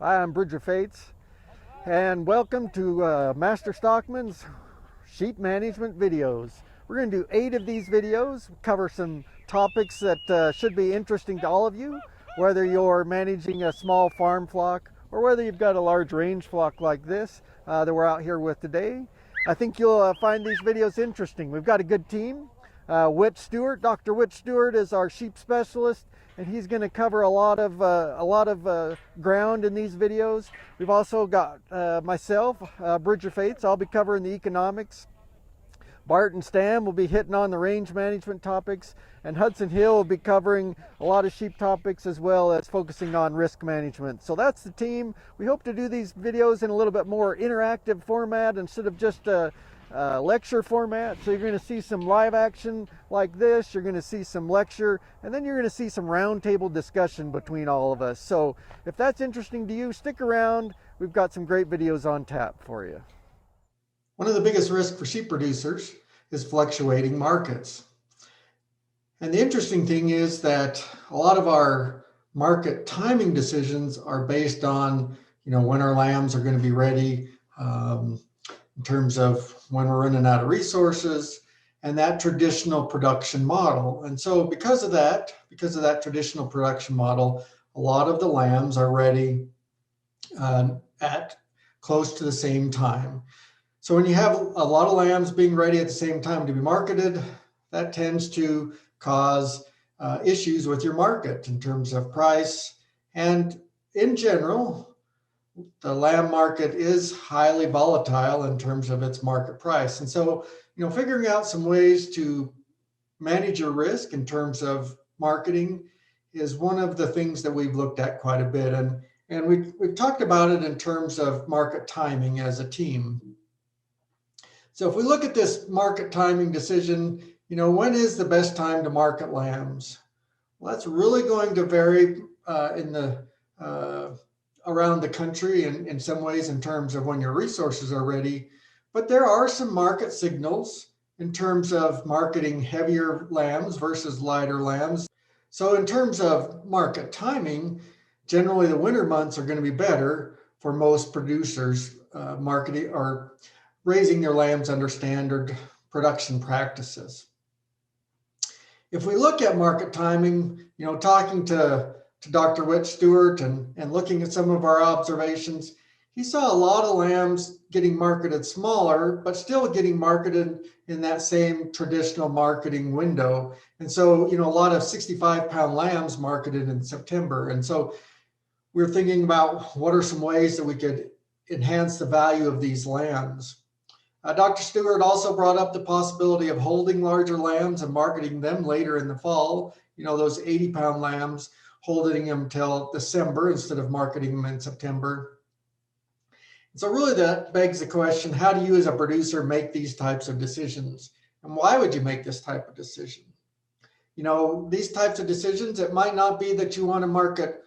Hi, I'm Bridger Fates, and welcome to Master Stockman's sheep management videos. We're going to do 8 of these videos, cover some topics that should be interesting to all of you, whether you're managing a small farm flock or whether you've got a large range flock like this that we're out here with today. I think you'll find these videos interesting. We've got a good team. Whit Stewart, Dr. Whit Stewart is our sheep specialist, and he's going to cover a lot of ground in these videos. We've also got myself, Bridger Fates. I'll be covering the economics. Bart and Stan will be hitting on the range management topics, and Hudson Hill will be covering a lot of sheep topics as well as focusing on risk management. So that's the team. We hope to do these videos in a little bit more interactive format instead of just a lecture format. So you're going to see some live action like this, you're going to see some lecture, and then you're going to see some roundtable discussion between all of us. So if that's interesting to you, stick around. We've got some great videos on tap for you. One of the biggest risks for sheep producers is fluctuating markets. And the interesting thing is that a lot of our market timing decisions are based on, when our lambs are going to be ready, in terms of when we're running out of resources and that traditional production model. And so because of that traditional production model, a lot of the lambs are ready at close to the same time. So when you have a lot of lambs being ready at the same time to be marketed, that tends to cause issues with your market in terms of price. And in general, the lamb market is highly volatile in terms of its market price. And so, figuring out some ways to manage your risk in terms of marketing is one of the things that we've looked at quite a bit. And we've talked about it in terms of market timing as a team. So if we look at this market timing decision, when is the best time to market lambs? Well, that's really going to vary around the country in some ways in terms of when your resources are ready. But there are some market signals in terms of marketing heavier lambs versus lighter lambs. So in terms of market timing, generally the winter months are going to be better for most producers marketing or raising their lambs under standard production practices. If we look at market timing, talking to Dr. Whit Stewart and looking at some of our observations, he saw a lot of lambs getting marketed smaller, but still getting marketed in that same traditional marketing window. And so, a lot of 65-pound lambs marketed in September. And so we're thinking about what are some ways that we could enhance the value of these lambs. Dr. Stewart also brought up the possibility of holding larger lambs and marketing them later in the fall. Those 80-pound lambs, holding them till December instead of marketing them in September. And so really that begs the question, how do you as a producer make these types of decisions? And why would you make this type of decision? These types of decisions, it might not be that you want to market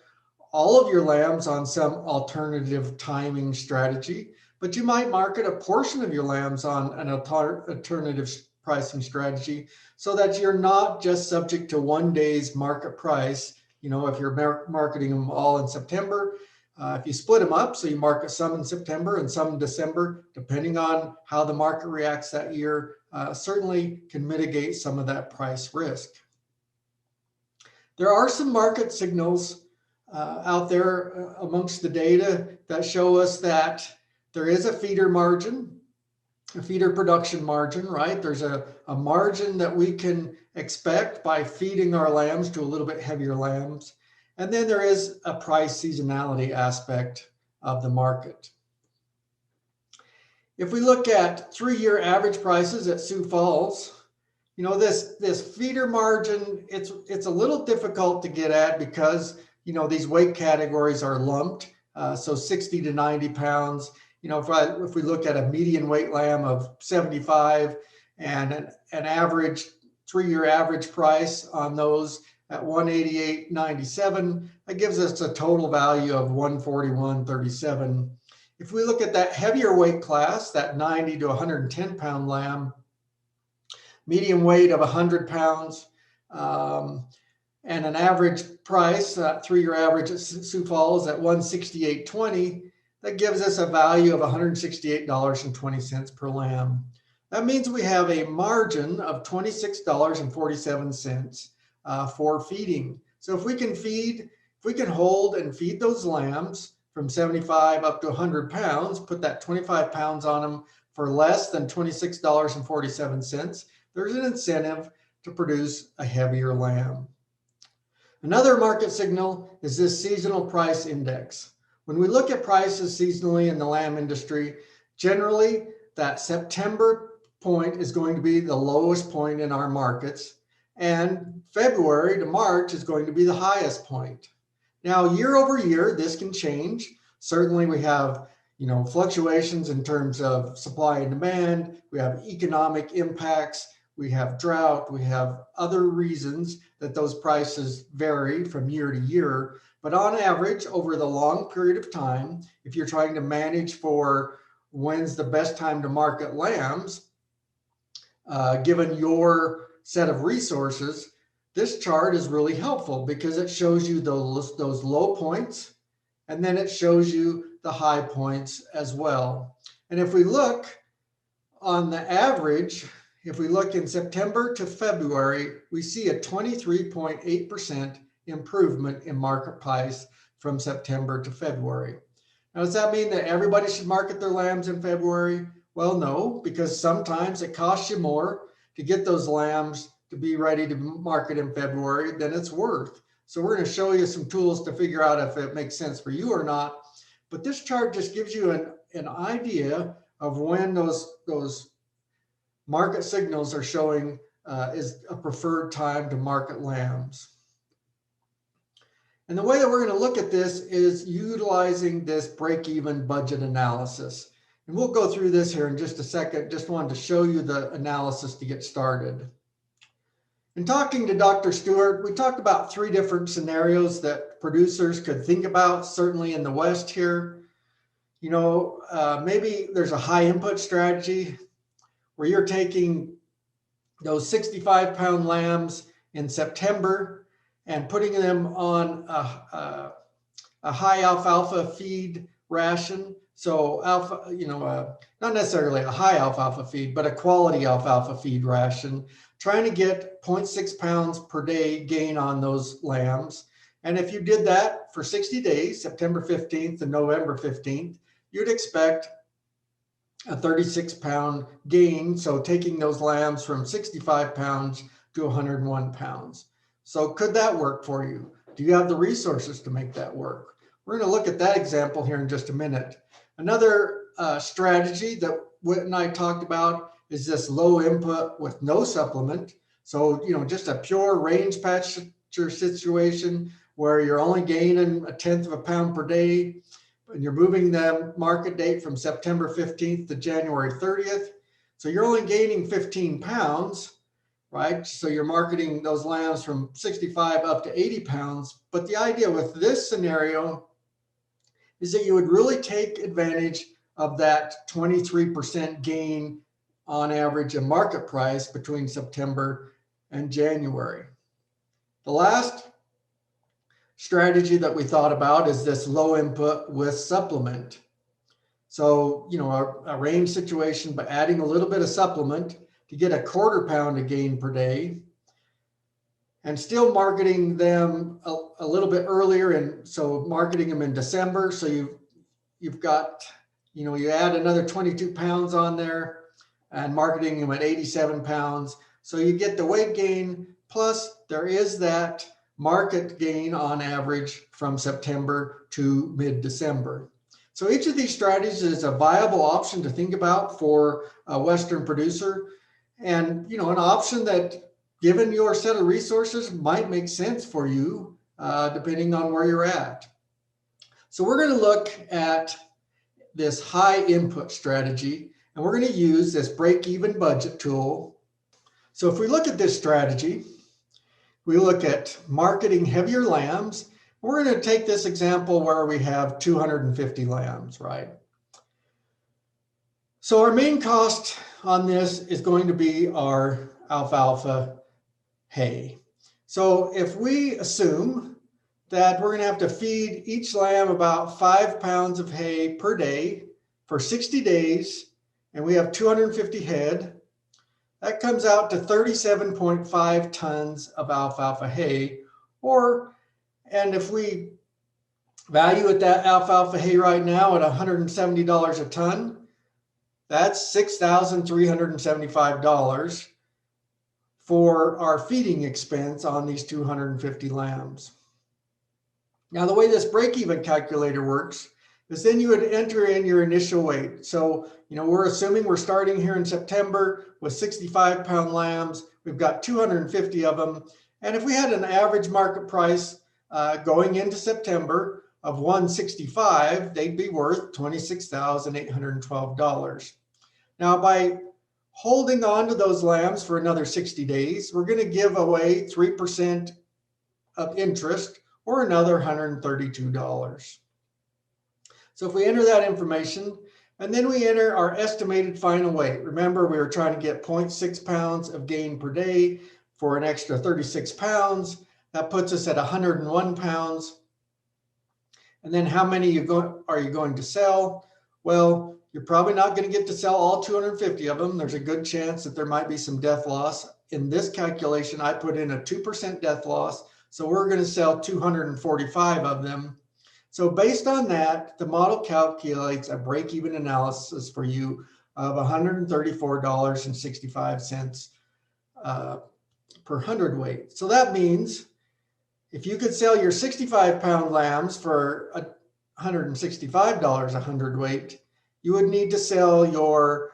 all of your lambs on some alternative timing strategy, but you might market a portion of your lambs on an alternative pricing strategy so that you're not just subject to one day's market price. If you're marketing them all in September, if you split them up, so you market some in September and some in December, depending on how the market reacts that year, certainly can mitigate some of that price risk. There are some market signals out there amongst the data that show us that there is a feeder margin, a feeder production margin, right? There's a margin that we can expect by feeding our lambs to a little bit heavier lambs. And then there is a price seasonality aspect of the market. If we look at 3-year average prices at Sioux Falls, this feeder margin, it's a little difficult to get at because, these weight categories are lumped. So 60 to 90 pounds. If we look at a median weight lamb of 75 and an average 3-year average price on those at 188.97, that gives us a total value of 141.37. If we look at that heavier weight class, that 90 to 110 pound lamb, median weight of 100 pounds, and an average price, 3-year average at Sioux Falls at $168.20, that gives us a value of $168.20 per lamb. That means we have a margin of $26.47 for feeding. So if we can hold and feed those lambs from 75 up to 100 pounds, put that 25 pounds on them for less than $26.47, there's an incentive to produce a heavier lamb. Another market signal is this seasonal price index. When we look at prices seasonally in the lamb industry, generally that September point is going to be the lowest point in our markets, and February to March is going to be the highest point. Now, year over year, this can change. Certainly we have fluctuations in terms of supply and demand. We have economic impacts. We have drought. We have other reasons that those prices vary from year to year. But on average, over the long period of time, if you're trying to manage for when's the best time to market lambs, given your set of resources, this chart is really helpful because it shows you those low points, and then it shows you the high points as well. And if we look on the average, if we look in September to February, we see a 23.8% improvement in market price from September to February. Now, does that mean that everybody should market their lambs in February? Well, no, because sometimes it costs you more to get those lambs to be ready to market in February than it's worth. So we're going to show you some tools to figure out if it makes sense for you or not. But this chart just gives you an idea of when those market signals are showing is a preferred time to market lambs. And the way that we're going to look at this is utilizing this break-even budget analysis. And we'll go through this here in just a second. Just wanted to show you the analysis to get started. In talking to Dr. Stewart, we talked about 3 different scenarios that producers could think about, certainly in the West here. Maybe there's a high input strategy where you're taking those 65-pound lambs in September and putting them on a high alfalfa feed ration. So not necessarily a high alfalfa feed, but a quality alfalfa feed ration, trying to get 0.6 pounds per day gain on those lambs. And if you did that for 60 days, September 15th to November 15th, you'd expect a 36-pound gain. So taking those lambs from 65 pounds to 101 pounds. So could that work for you? Do you have the resources to make that work? We're going to look at that example here in just a minute. Another strategy that Whit and I talked about is this low input with no supplement. So, just a pure range pasture situation where you're only gaining 1/10 of a pound per day, and you're moving the market date from September 15th to January 30th. So you're only gaining 15 pounds, right? So you're marketing those lambs from 65 up to 80 pounds. But the idea with this scenario is that you would really take advantage of that 23% gain on average in market price between September and January. The last strategy that we thought about is this low input with supplement. So, a range situation, but adding a little bit of supplement to get 1/4 pound of gain per day, and still marketing them a little bit earlier. And so marketing them in December. So you've got, you add another 22 pounds on there and marketing them at 87 pounds. So you get the weight gain, plus there is that market gain on average from September to mid-December. So each of these strategies is a viable option to think about for a Western producer, and an option that, given your set of resources, might make sense for you depending on where you're at. So we're going to look at this high input strategy, and we're going to use this break-even budget tool. So if we look at this strategy, we look at marketing heavier lambs. We're going to take this example where we have 250 lambs, right? So our main cost on this is going to be our alfalfa hay. So if we assume that we're going to have to feed each lamb about 5 pounds of hay per day for 60 days, and we have 250 head, that comes out to 37.5 tons of alfalfa hay. And if we value at that alfalfa hay right now at $170 a ton, that's $6,375 for our feeding expense on these 250 lambs. Now, the way this break-even calculator works is then you would enter in your initial weight. So, we're assuming we're starting here in September with 65-pound lambs. We've got 250 of them. And if we had an average market price going into September of $165, they'd be worth $26,812. Now, by holding on to those lambs for another 60 days, we're going to give away 3% of interest, or another $132. So if we enter that information, and then we enter our estimated final weight. Remember, we were trying to get 0.6 pounds of gain per day for an extra 36 pounds. That puts us at 101 pounds. And then how many are you going to sell? Well, you're probably not going to get to sell all 250 of them. There's a good chance that there might be some death loss. In this calculation, I put in a 2% death loss. So we're going to sell 245 of them. So based on that, the model calculates a break-even analysis for you of $134.65 per hundredweight. So that means if you could sell your 65-pound lambs for $165 a hundredweight, you would need to sell your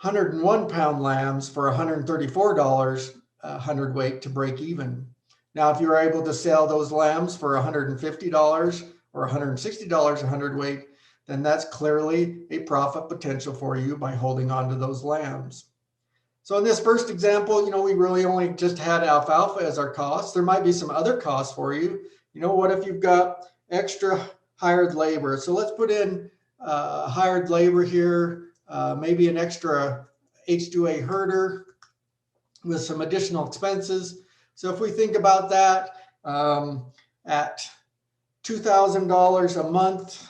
101-pound lambs for $134 a hundredweight to break even. Now, if you're able to sell those lambs for $150 or $160 a hundredweight, then that's clearly a profit potential for you by holding on to those lambs. So in this first example, we really only just had alfalfa as our cost. There might be some other costs for you. What if you've got extra hired labor? So let's put in hired labor here, maybe an extra H2A herder with some additional expenses. So if we think about that at $2,000 a month,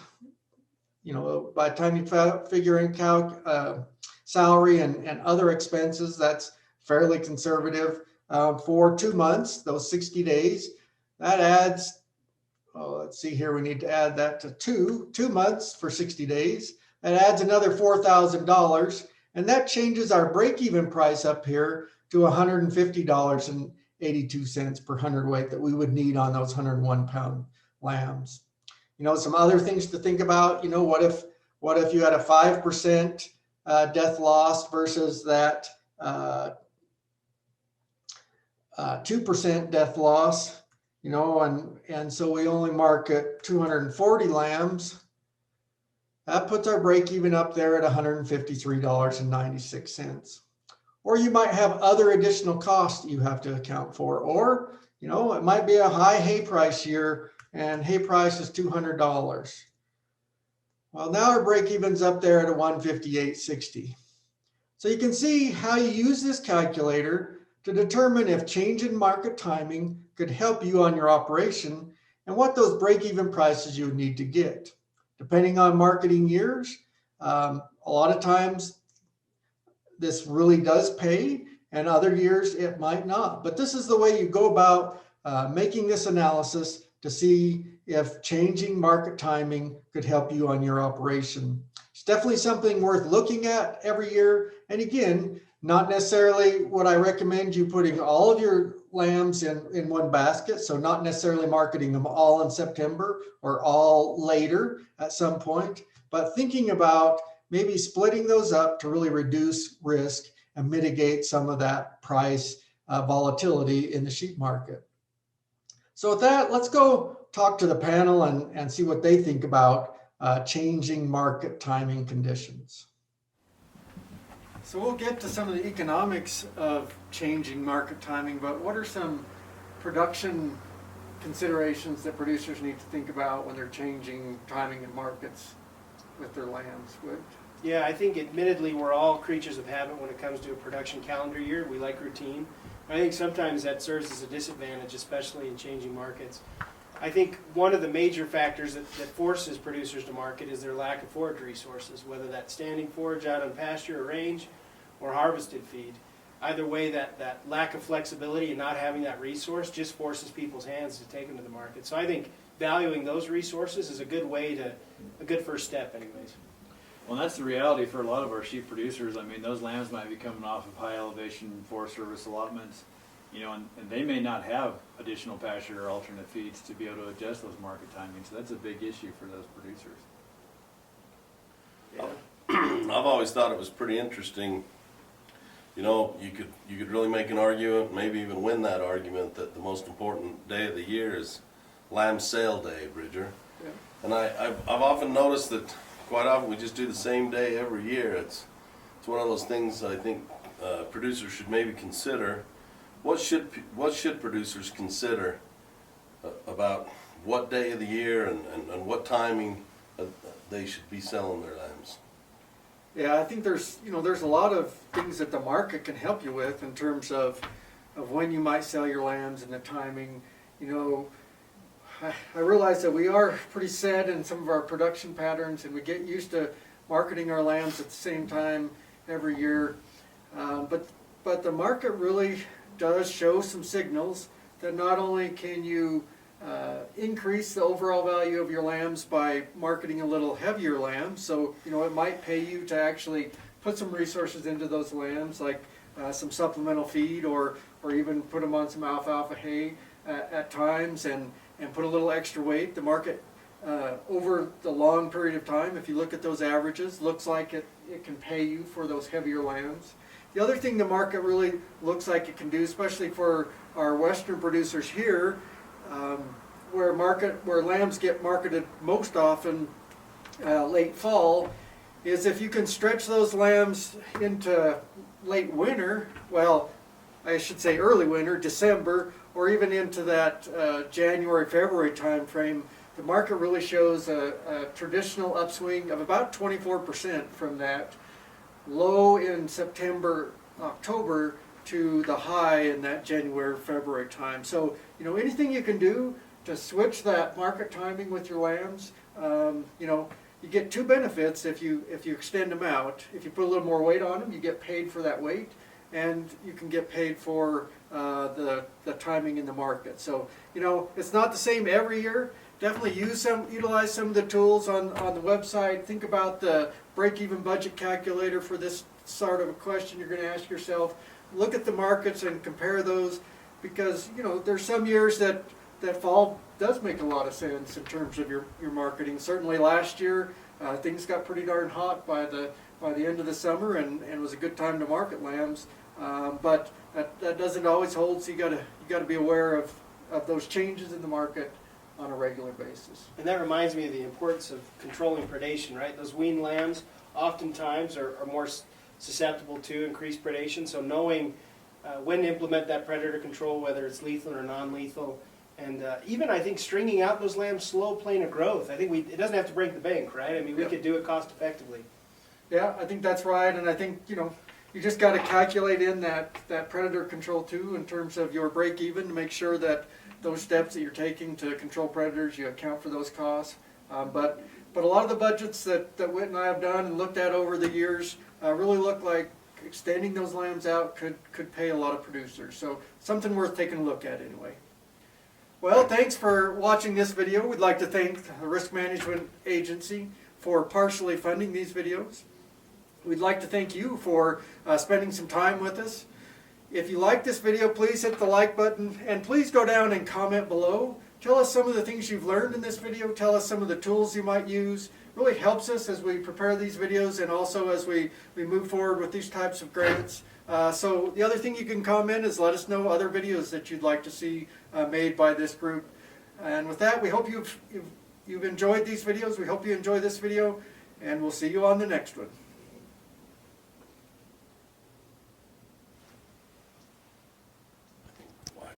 by the time you figure in salary and other expenses, that's fairly conservative. For 2 months, those 60 days, that adds, let's see here, we need to add that to two months for 60 days. That adds another $4,000, and that changes our break-even price up here to $150.82 per hundredweight that we would need on those 101-pound lambs. Some other things to think about. What if you had a 5% death loss versus that 2% death loss, and so we only market 240 lambs. That puts our break even up there at $153.96. Or you might have other additional costs you have to account for. Or, it might be a high hay price year and hay price is $200. Well, now our break even's up there at a $158.60. So you can see how you use this calculator to determine if change in market timing could help you on your operation and what those break-even prices you would need to get. Depending on marketing years, a lot of times this really does pay, and other years it might not. But this is the way you go about making this analysis to see if changing market timing could help you on your operation. It's definitely something worth looking at every year. And again, not necessarily would I recommend you putting all of your lambs in one basket. So not necessarily marketing them all in September or all later at some point, but thinking about maybe splitting those up to really reduce risk and mitigate some of that price volatility in the sheep market. So with that, let's go talk to the panel and see what they think about changing market timing conditions. So we'll get to some of the economics of changing market timing, but what are some production considerations that producers need to think about when they're changing timing in markets with their lambs? Yeah, I think admittedly we're all creatures of habit when it comes to a production calendar year. We like routine. I think sometimes that serves as a disadvantage, especially in changing markets. I think one of the major factors that forces producers to market is their lack of forage resources, whether that's standing forage out on pasture or range or harvested feed. Either way, that lack of flexibility and not having that resource just forces people's hands to take them to the market. So I think valuing those resources is a good first step anyways. Well, that's the reality for a lot of our sheep producers. I mean, those lambs might be coming off of high elevation Forest Service allotments, you know, and they may not have additional pasture or alternate feeds to be able to adjust those market timings. So that's a big issue for those producers. Yeah. I've always thought it was pretty interesting. You know, you could really make an argument, maybe even win that argument, that the most important day of the year is Lamb Sale Day, Bridger. Yeah. And I've often noticed that quite often we just do the same day every year. It's one of those things I think producers should maybe consider. What should producers consider about what day of the year and what timing they should be selling their lambs? Yeah, I think there's a lot of things that the market can help you with in terms of when you might sell your lambs and the timing. You know, I realize that we are pretty set in some of our production patterns, and we get used to marketing our lambs at the same time every year. But the market really does show some signals that not only can you increase the overall value of your lambs by marketing a little heavier lambs, so you know it might pay you to actually put some resources into those lambs, like some supplemental feed, or even put them on some alfalfa hay at times, and put a little extra weight. The market over the long period of time, if you look at those averages, looks like it can pay you for those heavier lambs. The other thing the market really looks like it can do, especially for our western producers here, where lambs get marketed most often late fall, is if you can stretch those lambs into late winter, well, I should say early winter, December, or even into that January, February time frame, the market really shows a traditional upswing of about 24% from that low in September, October to the high in that January, February time. So, you know, anything you can do to switch that market timing with your lambs, you know, you get two benefits if you extend them out. If you put a little more weight on them, you get paid for that weight, and you can get paid for the timing in the market. So, you know, it's not the same every year. Definitely utilize some of the tools on the website. Think about the break-even budget calculator for this sort of a question you're going to ask yourself. Look at the markets and compare those, because you know there's some years that fall does make a lot of sense in terms of your marketing. Certainly last year things got pretty darn hot by the end of the summer, and it was a good time to market lambs. But that doesn't always hold. So you got to be aware of those changes in the market on a regular basis. And that reminds me of the importance of controlling predation, right? Those weaned lambs oftentimes are more susceptible to increased predation, so knowing when to implement that predator control, whether it's lethal or non-lethal, and even I think stringing out those lambs slow plane of growth. I think it doesn't have to break the bank, right? I mean, we could do it cost effectively. Yeah, I think that's right, and I think you just got to calculate in that predator control too in terms of your break even to make sure that those steps that you're taking to control predators, you account for those costs. But a lot of the budgets that Whit and I have done and looked at over the years really look like extending those lambs out could pay a lot of producers. So something worth taking a look at anyway. Well, thanks for watching this video. We'd like to thank the Risk Management Agency for partially funding these videos. We'd like to thank you for spending some time with us. If you like this video, please hit the like button, and please go down and comment below. Tell us some of the things you've learned in this video. Tell us some of the tools you might use. It really helps us as we prepare these videos and also as we move forward with these types of grants. So the other thing you can comment is let us know other videos that you'd like to see made by this group. And with that, we hope you've enjoyed these videos. We hope you enjoy this video, and we'll see you on the next one.